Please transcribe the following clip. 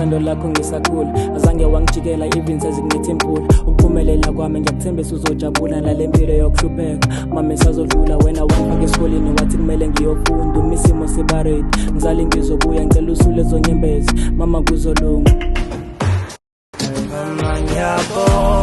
uthando lakho ngisakhula. Azange wangijikela even sezikunethi imphula. Ukuphumelela kwami ngiyakuthembisa uzojabula nale mpilo yokuhlupheka. Mama esazodlula wena wangifaka esikoleni wathi kumele ngiyofunda. Umisimo separate ngizali ngizobuya ngicela usule zonyembezi mama kuzolunga. Mama ngiyabonga